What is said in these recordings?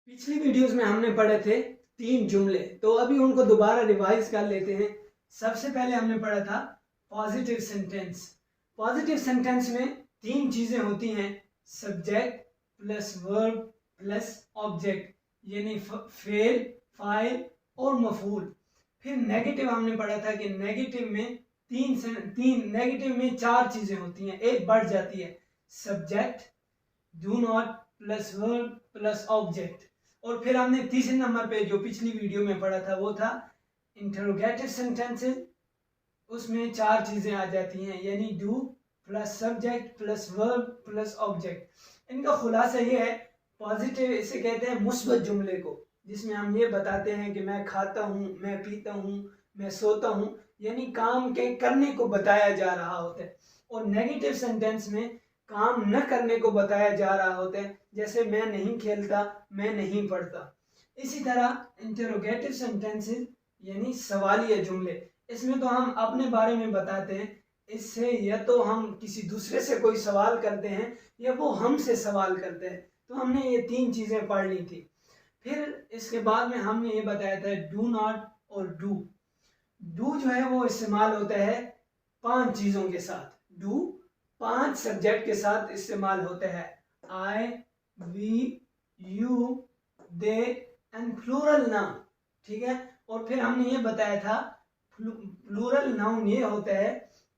पिछली वीडियोस में हमने पढ़े थे 3 जुमले, तो अभी उनको दोबारा रिवाइज कर लेते हैं। सबसे पहले हमने पढ़ा था पॉजिटिव सेंटेंस। पॉजिटिव सेंटेंस में 3 चीजें होती हैं, subject plus verb plus object, यानी फेल, फाइल और मफूल। फिर नेगेटिव हमने पढ़ा था कि नेगेटिव में नेगेटिव में 4 चीजें होती हैं, एक बढ़ जाती है, subject, do not plus verb plus object. और फिर हमने तीसरे नंबर पे जो पिछली वीडियो में पढ़ा था वो था इंटरोगेटिव सेंटेंसेस। उसमें 4 चीजें आ जाती हैं, यानी do plus subject plus verb plus object. इनका खुलासा ये है, पॉजिटिव इसे कहते हैं मुस्बत जुमले को, जिसमें हम ये बताते हैं कि मैं खाता हूँ, मैं पीता हूँ, मैं सोता हूँ, यानी काम के करने को बताया जा रहा होता है। और नेगेटिव सेंटेंस में काम न करने को बताया जा रहा होता है, जैसे मैं नहीं खेलता, मैं नहीं पढ़ता। इसी तरह इंटरोगेटिव सेंटेंसेस यानी सवालिया जुमले, इसमें तो हम अपने बारे में बताते हैं, इससे या तो हम किसी दूसरे से कोई सवाल करते हैं या वो हमसे सवाल करते हैं। तो हमने ये 3 चीजें पढ़ ली थी। फिर इसके बाद में हमने ये बताया था डू नॉट और डू। डू जो है वो इस्तेमाल होता है 5 चीजों के साथ। डू 5 सब्जेक्ट के साथ इस्तेमाल होता है, I, we, you, they and plural noun. ठीक है। और फिर हमने ये बताया था प्लूरल नाउन ये होता है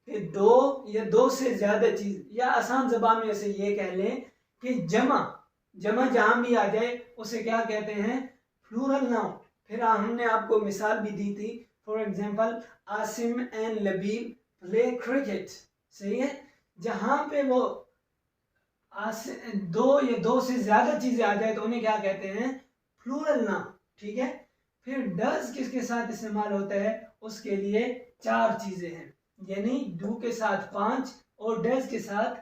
कि 2 या 2 से ज्यादा चीज, या आसान जबान में ऐसे ये कह लें कि जमा जहां भी आ जाए उसे क्या कहते हैं, प्लूरल नाउन। फिर हमने आपको मिसाल भी दी थी, for example Asim and Labib play cricket. सही है। जहां पे वो 2 या 2 से ज्यादा चीजें आ जाए तो उन्हें क्या कहते हैं, प्लूरल नाउन। ठीक है। फिर डज किसके साथ इस्तेमाल होता है, उसके लिए 4 चीजें हैं, यानी डू के साथ 5 और डज के साथ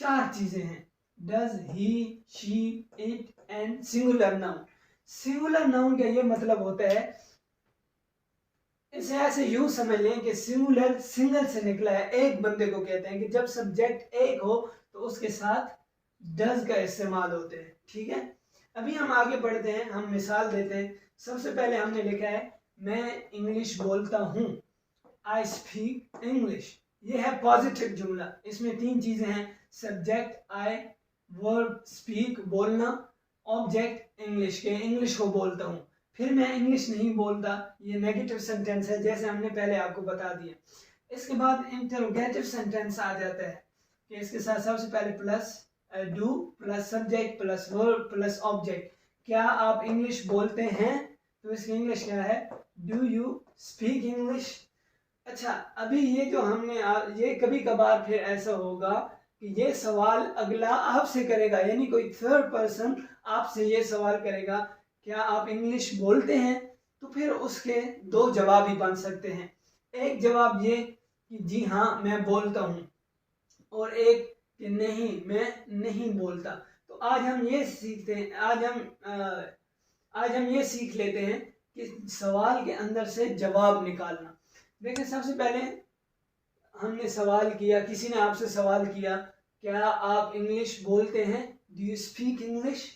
4 चीजें हैं, does, he, she, it and singular noun. Singular noun का ये मतलब होता है, इसे ऐसे यूं समझ लें कि सिंगुलर सिंगल से निकला है, एक बंदे को कहते हैं कि जब सब्जेक्ट एक हो तो उसके साथ डज का इस्तेमाल होते हैं। ठीक है। अभी हम आगे बढ़ते हैं, हम मिसाल देते हैं। सबसे पहले हमने लिखा है मैं इंग्लिश बोलता हूं, आई स्पीक इंग्लिश। ये है पॉजिटिव जुमला। इसमें 3 चीजें हैं, सब्जेक्ट आई, वर्ब स्पीक बोलना, ऑब्जेक्ट इंग्लिश के इंग्लिश को बोलता हूं। फिर मैं इंग्लिश नहीं बोलता, ये नेगेटिव सेंटेंस है, जैसे हमने पहले आपको बता दिया। इसके बाद इंटरोगेटिव सेंटेंस आ जाता है कि इसके साथ सबसे पहले plus do plus subject plus verb plus object. क्या आप इंग्लिश बोलते हैं, तो इसकी इंग्लिश क्या है, डू यू स्पीक इंग्लिश। अच्छा, अभी ये जो हमने ये कभी कभार फिर ऐसा होगा कि ये सवाल अगला आपसे करेगा, यानी कोई थर्ड पर्सन आपसे ये सवाल करेगा क्या आप इंग्लिश बोलते हैं, तो फिर उसके 2 जवाब ही बन सकते हैं। एक जवाब ये कि जी हाँ मैं बोलता हूँ, और एक कि नहीं मैं नहीं बोलता। तो आज हम ये सीखते हैं, आज हम ये सीख लेते हैं कि सवाल के अंदर से जवाब निकालना। देखिए, सबसे पहले हमने सवाल किया, किसी ने आपसे सवाल किया क्या आप इंग्लिश बोलते हैं, डू यू स्पीक इंग्लिश।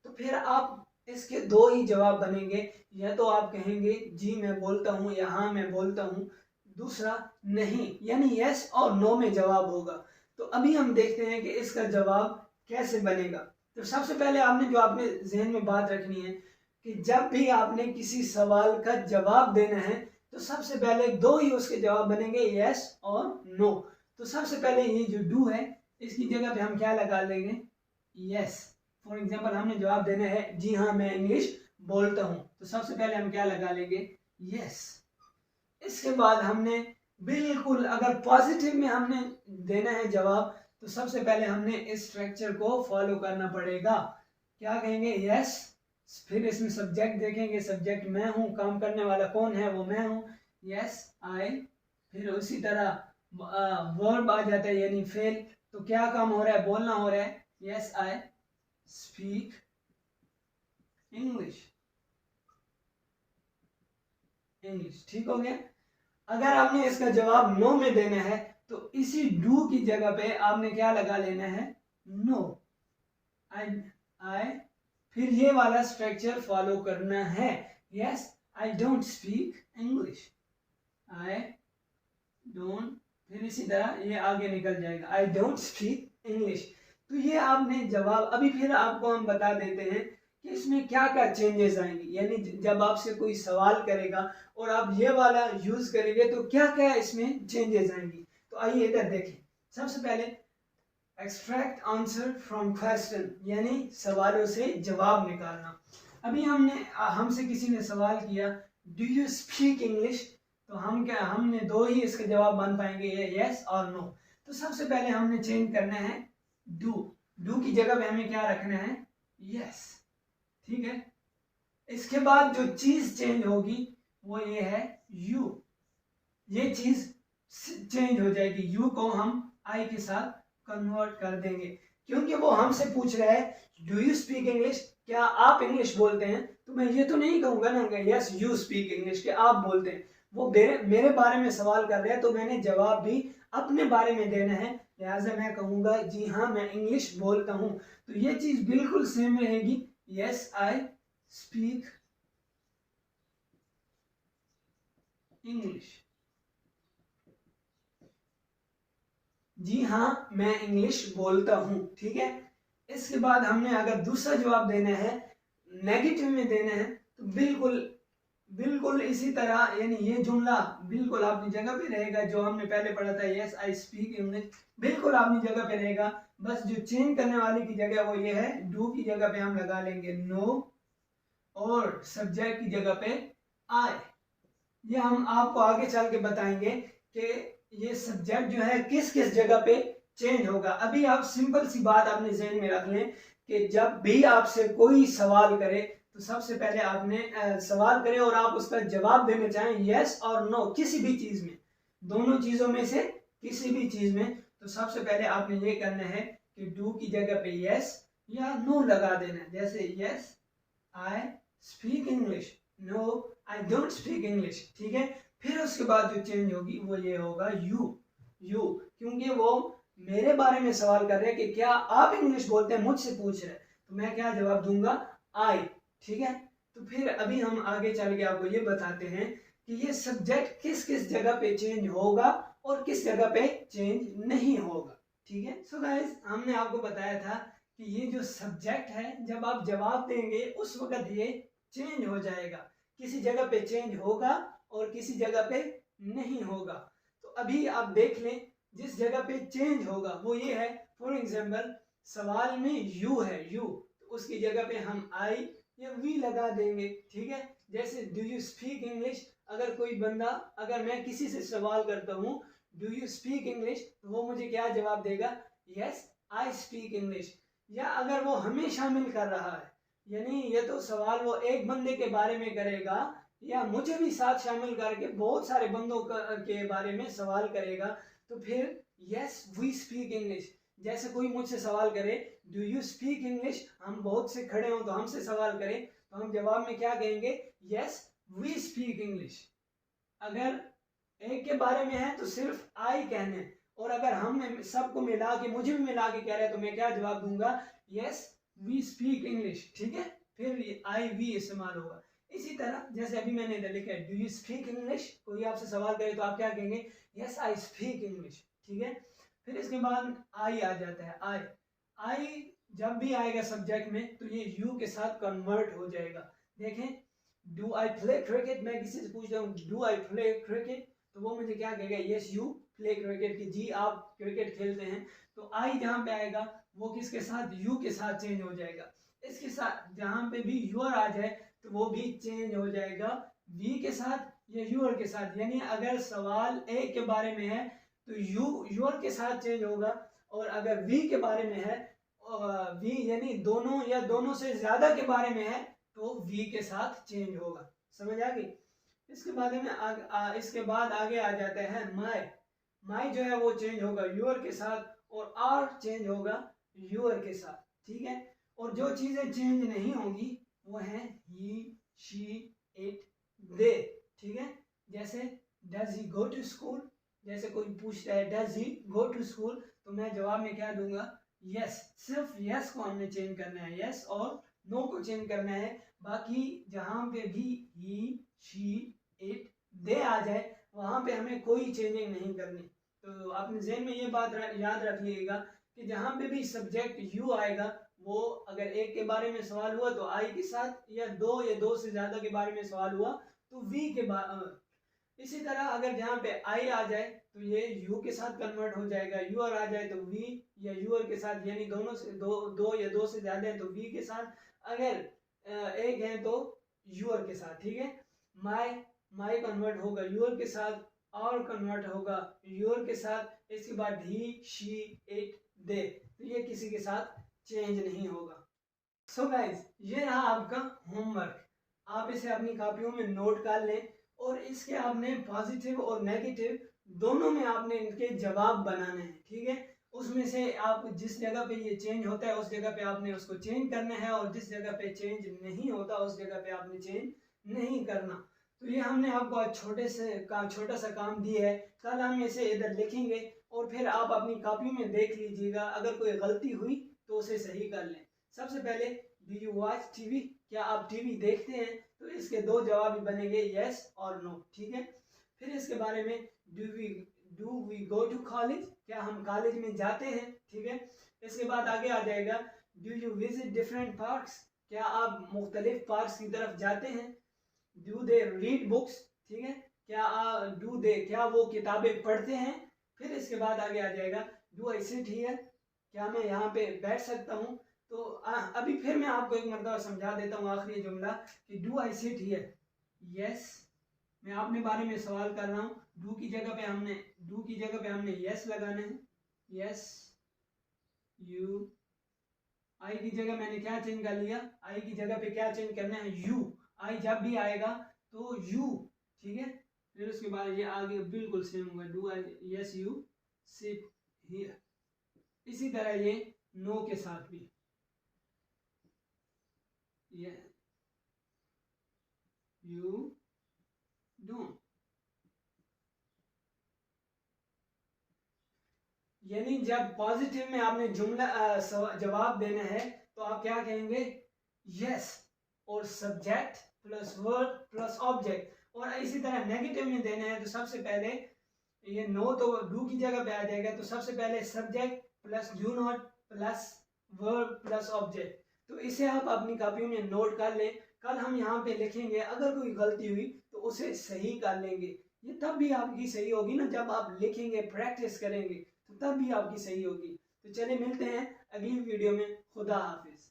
तो फिर आप इसके 2 ही जवाब बनेंगे, या तो आप कहेंगे जी मैं बोलता हूँ या हाँ मैं बोलता हूँ, दूसरा नहीं, यानी यस और नो में जवाब होगा। तो अभी हम देखते हैं कि इसका जवाब कैसे बनेगा। तो सबसे पहले आपने जो आपने जहन में बात रखनी है कि जब भी आपने किसी सवाल का जवाब देना है तो सबसे पहले 2 ही उसके जवाब बनेंगे, यस और नो। तो सबसे पहले ये जो डू है इसकी जगह पे हम क्या लगा लेंगे, यस। फॉर एग्जाम्पल हमने जवाब देना है जी हाँ मैं इंग्लिश बोलता हूँ, तो सबसे पहले हम क्या लगा लेंगे, यस। इसके बाद हमने बिल्कुल अगर पॉजिटिव में हमने देना है जवाब, तो सबसे पहले हमने इस स्ट्रक्चर को फॉलो करना पड़ेगा। क्या कहेंगे, यस। फिर इसमें सब्जेक्ट देखेंगे, सब्जेक्ट मैं हूं, काम करने वाला कौन है, वो मैं हूं, यस आई। फिर उसी तरह वर्ब आ जाता है, यानी फेल। तो क्या काम हो रहा है, बोलना हो रहा है, यस आई स्पीक इंग्लिश। ठीक हो गया। अगर आपने इसका जवाब नो में देना है तो इसी डू की जगह पे आपने क्या लगा लेना है, नो। आई फिर ये वाला स्ट्रक्चर फॉलो करना है। Yes I don't speak English, I don't, फिर इसी तरह ये आगे निकल जाएगा, आई डोंट स्पीक इंग्लिश। तो ये आपने जवाब, अभी फिर आपको हम बता देते हैं कि इसमें क्या क्या चेंजेस आएंगे, यानी जब आपसे कोई सवाल करेगा और आप ये वाला यूज करेंगे तो क्या क्या इसमें चेंजेस आएंगी। तो आइए इधर देखें। सबसे पहले एक्सट्रैक्ट आंसर फ्रॉम क्वेश्चन, यानी सवालों से जवाब निकालना। अभी हमसे किसी ने सवाल किया डू यू स्पीक इंग्लिश, तो हमने दो ही इसके जवाब बन पाएंगे, यस और नो। तो सबसे पहले हमने चेंज करना है डू की जगह पे हमें क्या रखना है, यस, ठीक है। इसके बाद जो चीज चेंज होगी वो ये है यू, ये चीज चेंज हो जाएगी, यू को हम आई के साथ कन्वर्ट कर देंगे, क्योंकि वो हमसे पूछ रहा है डू यू स्पीक इंग्लिश, क्या आप इंग्लिश बोलते हैं। तो मैं ये तो नहीं कहूंगा ना यस यू स्पीक इंग्लिश, के आप बोलते हैं। वो मेरे बारे में सवाल कर रहे हैं, तो मैंने जवाब भी अपने बारे में देना है, लिहाजा मैं कहूंगा जी हाँ मैं इंग्लिश बोलता हूं। तो ये चीज बिल्कुल सेम रहेगी, यस आई स्पीक इंग्लिश, जी हाँ मैं इंग्लिश बोलता हूं, ठीक है। इसके बाद हमने अगर दूसरा जवाब देना है, नेगेटिव में देना है, तो बिल्कुल इसी तरह, यानी ये जुमला बिल्कुल अपनी जगह पे रहेगा जो हमने पहले पढ़ा था, यस आई स्पीक इंग्लिश, बिल्कुल अपनी जगह पे रहेगा। बस जो चेंज करने वाले की जगह वो ये है, डू की जगह पे हम लगा लेंगे नो और सब्जेक्ट की जगह पे आई। ये हम आपको आगे चल के बताएंगे कि ये सब्जेक्ट जो है किस किस जगह पे चेंज होगा। अभी आप सिंपल सी बात अपने जहन में रख लें कि जब भी आपसे कोई सवाल करे तो सबसे पहले आपने सवाल करें और आप उसका जवाब देना चाहें यस और नो, किसी भी चीज में, दोनों चीजों में से किसी भी चीज में, तो सबसे पहले आपने ये करना है कि डू की जगह पे यस या नो लगा देना है। जैसे yes I speak English, no I don't speak English, ठीक है। फिर उसके बाद जो चेंज होगी वो ये होगा यू, क्योंकि वो मेरे बारे में सवाल कर रहे हैं कि क्या आप इंग्लिश बोलते हैं, मुझसे पूछ रहे हैं, तो मैं क्या जवाब दूंगा, आई, ठीक है। तो फिर अभी हम आगे चल के आपको ये बताते हैं कि ये सब्जेक्ट किस किस जगह पे चेंज होगा और किस जगह पे चेंज नहीं होगा, ठीक है। सो गाइस हमने आपको बताया था कि ये जो सब्जेक्ट है जब आप जवाब देंगे उस वक्त ये चेंज हो जाएगा, किसी जगह पे चेंज होगा और किसी जगह पे नहीं होगा। तो अभी आप देख लें, जिस जगह पे चेंज होगा वो ये है, फॉर एग्जाम्पल सवाल में यू है, तो उसकी जगह पे हम आई या वी लगा देंगे, ठीक है। जैसे डू यू स्पीक इंग्लिश, अगर कोई बंदा, अगर मैं किसी से सवाल करता हूँ डू यू स्पीक इंग्लिश, तो वो मुझे क्या जवाब देगा, यस आई स्पीक इंग्लिश। या अगर वो हमें शामिल कर रहा है, यानी ये तो सवाल वो एक बंदे के बारे में करेगा या मुझे भी साथ शामिल करके बहुत सारे बंदों के बारे में सवाल करेगा, तो फिर यस वी स्पीक इंग्लिश। जैसे कोई मुझसे सवाल करे डू यू स्पीक इंग्लिश, हम बहुत से खड़े हों तो हमसे सवाल करें तो हम जवाब में क्या कहेंगे, यस वी स्पीक इंग्लिश। अगर एक के बारे में है तो सिर्फ आई कहने, और अगर हम सबको मिला के, मुझे भी मिला के कह रहे हैं तो मैं क्या जवाब दूंगा, यस वी स्पीक इंग्लिश, ठीक है। फिर आई वी इस्तेमाल होगा। इसी तरह जैसे अभी मैंने इधर लिखा है डू यू स्पीक इंग्लिश, कोई आपसे सवाल करे तो आप क्या कहेंगे, यस आई स्पीक इंग्लिश, ठीक है। फिर इसके बाद आई आ जाता है, आई जब भी आएगा सब्जेक्ट में तो ये यू के साथ कन्वर्ट हो जाएगा। देखें डू आई प्ले क्रिकेट, मैं किसी से पूछता हूँ डू आई प्ले क्रिकेट, तो वो मुझे क्या कहेगा, यस यू प्ले क्रिकेट, की जी आप क्रिकेट खेलते हैं। तो आई जहां पे आएगा वो किसके साथ, यू के साथ चेंज हो जाएगा। इसके साथ जहां पे भी यूर आ जाए तो वो भी चेंज हो जाएगा वी के साथ या यूर के साथ। यानी अगर सवाल ए के बारे में है तो यूर के साथ चेंज होगा, और अगर वी के बारे में है, वी यानी दोनों या दोनों से ज्यादा के बारे में है, तो वी के साथ चेंज होगा। समझ आ गई। इसके बाद में इसके बाद आगे आ जाता है माई जो है वो चेंज होगा यूर के साथ, और आर चेंज होगा यूर के साथ, ठीक है। और जो चीजें चेंज नहीं होगी वो है ही, शी, इट, दे, ठीक है। जैसे does he go to school, जैसे कोई पूछता है does he go to school, तो मैं जवाब में क्या दूंगा, यस, सिर्फ यस को हमने चेंज करना है, यस और नो को चेंज करना है। बाकी जहां पे भी ही, शी, इट, दे आ जाए वहां पे हमें कोई चेंजिंग नहीं करनी। तो अपने जहन में ये बात याद रखिएगा कि जहां पे भी सब्जेक्ट यू आएगा, वो अगर एक के बारे में सवाल हुआ तो आई के साथ, या दो से ज्यादा के बारे में सवाल हुआ तो वी के बाद। इसी तरह अगर जहाँ पे आई आ जाए तो ये यू के साथ कन्वर्ट हो जाएगा, यूर आ जाए तो वी या यूर के साथ, यानी दोनों से दो या दो से ज्यादा है तो वी के साथ, अगर एक है तो यूर के साथ। ठीक है, माई कन्वर्ट होगा यूर के साथ, और कन्वर्ट होगा यूर के साथ, इसके बाद ही, शी, इट, दे, तो ये किसी के साथ चेंज नहीं होगा। सो गाइज, ये रहा आपका होमवर्क। आप इसे अपनी कॉपियों में नोट कर लें और इसके आपने पॉजिटिव और नेगेटिव दोनों में आपने इनके जवाब बनाने हैं। ठीक है, उसमें से आप जिस जगह पे ये चेंज होता है उस जगह पे आपने उसको चेंज करना है, और जिस जगह पे चेंज नहीं होता उस जगह पे आपने चेंज नहीं करना। तो ये हमने आपको छोटा सा काम दिया है। कल हम इसे इधर लिखेंगे और फिर आप अपनी कॉपी में देख लीजिएगा, अगर कोई गलती हुई तो उसे सही कर लें। सबसे पहले, डू यू वॉच टीवी, क्या आप टीवी देखते हैं? तो इसके दो जवाब बनेंगे, यस और नो। ठीक है, फिर इसके बारे में, do we go to college, क्या हम कॉलेज में जाते हैं? ठीक है, इसके बाद आगे आ जाएगा, do you visit different parks, क्या आप मुख्तलिफ पार्क्स की तरफ जाते हैं? डू दे रीड बुक्स, ठीक है, क्या वो किताबें पढ़ते हैं? फिर इसके बाद आगे आ जाएगा, डू आई सिट हियर, क्या मैं यहाँ पे बैठ सकता हूँ? तो अभी फिर मैं आपको एक मरतबा समझा देता हूँ आखिरी जुमला कि do I sit here, yes, मैं अपने बारे में सवाल कर रहा हूँ, डू की जगह पे हमने यस लगाना है, यस यू। आई की जगह मैंने क्या चेंज कर लिया, आई की जगह पे क्या चेंज करना है, यू। आई जब भी आएगा तो यू। ठीक है, फिर उसके बाद ये आगे बिल्कुल सेम होगा, do I yes you sit here. इसी तरह ये नो के साथ भी, ये यू डोंट। यानी जब पॉजिटिव में आपने जुमला जवाब देना है तो आप क्या कहेंगे, यस और subject plus verb plus object. और इसी तरह नेगेटिव में देना है तो सबसे पहले ये नो तो डू की जगह पे आ जाएगा, तो सबसे पहले subject plus do not plus verb plus object. तो इसे आप अपनी कॉपी में नोट कर लें, कल हम यहाँ पे लिखेंगे, अगर कोई गलती हुई तो उसे सही कर लेंगे। ये तब भी आपकी सही होगी ना जब आप लिखेंगे, प्रैक्टिस करेंगे, तो तब भी आपकी सही होगी। तो चलिए मिलते हैं अगली वीडियो में। खुदा हाफिज।